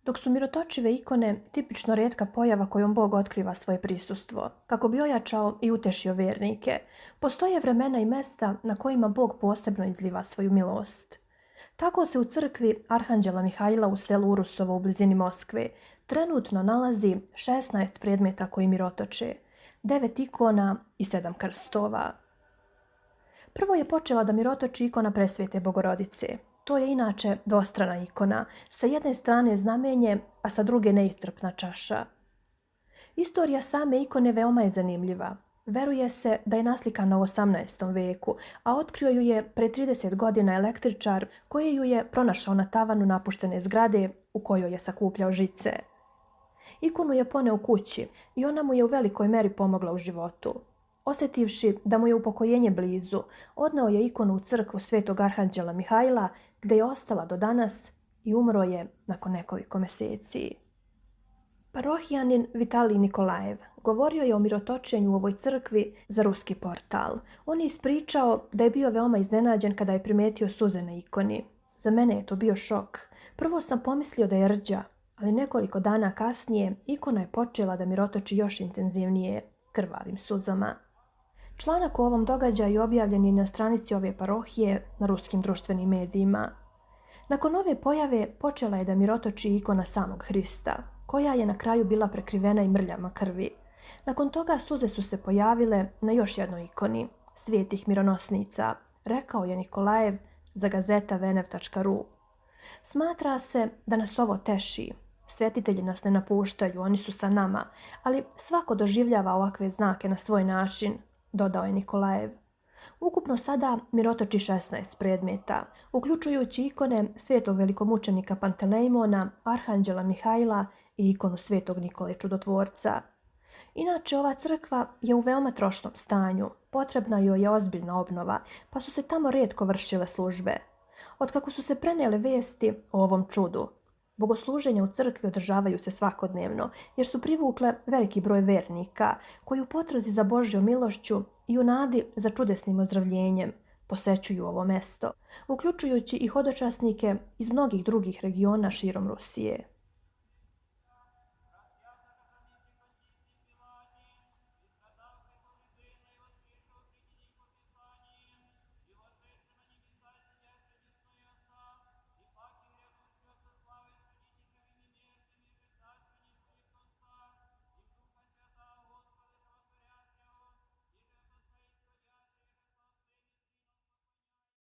Dok su mirotočive ikone tipično rijetka pojava kojom Bog otkriva svoje prisustvo, kako bi ojačao i utešio vjernike, postoje vremena i mesta na kojima Bog posebno izliva svoju milost. Tako se u crkvi Arhanđela Mihajla u selu Urusovo u blizini Moskve trenutno nalazi 16 predmeta koji mirotoče, 9 ikona i 7 krstova. Prvo je počela da mirotoči ikona Presvete Bogorodice. To je inače dvostrana ikona, sa jedne strane znamenje, a sa druge neiscrpna čaša. Istorija same ikone veoma je zanimljiva. Veruje se da je naslikana u 18. veku, a otkrio ju je pre 30 godina električar koji ju je pronašao na tavanu napuštene zgrade u kojoj je sakupljao žice. Ikonu je poneo kući i ona mu je u velikoj meri pomogla u životu. Osjetivši da mu je upokojenje blizu, odneo je ikonu u crkvu Svetog Arhanđela Mihajla, gdje je ostala do danas i umro je nakon nekoliko mjeseci. Parohijanin Vitalij Nikolajev govorio je o mirotočenju u ovoj crkvi za ruski portal. On je ispričao da je bio veoma iznenađen kada je primetio suze na ikoni. Za mene je to bio šok. Prvo sam pomislio da je rđa, ali nekoliko dana kasnije ikona je počela da mirotoči još intenzivnije krvavim suzama. Članak o ovom događaju objavljen je na stranici ove parohije na ruskim društvenim medijima. Nakon ove pojave počela je da mirotoči ikona samog Hrista, koja je na kraju bila prekrivena i mrljama krvi. Nakon toga suze su se pojavile na još jednoj ikoni, Svetih mironosnica, rekao je Nikolajev za gazeta venev.ru. Smatra se da nas ovo teši. Svetitelji nas ne napuštaju, oni su sa nama, ali svako doživljava ovakve znake na svoj način, dodao je Nikolajev. Ukupno sada mirotoči 16 predmeta, uključujući ikone svetog velikomučenika Pantelejmona, Arhanđela Mihajla i ikonu svetog Nikole Čudotvorca. Inače, ova crkva je u veoma trošnom stanju, potrebna joj je ozbiljna obnova, pa su se tamo rijetko vršile službe. Otkako su se prenijele vijesti o ovom čudu, bogosluženja u crkvi održavaju se svakodnevno, jer su privukle veliki broj vernika koji u potrazi za Božjom milošću i u nadi za čudesnim ozdravljenjem posećuju ovo mesto, uključujući i hodočasnike iz mnogih drugih regiona širom Rusije.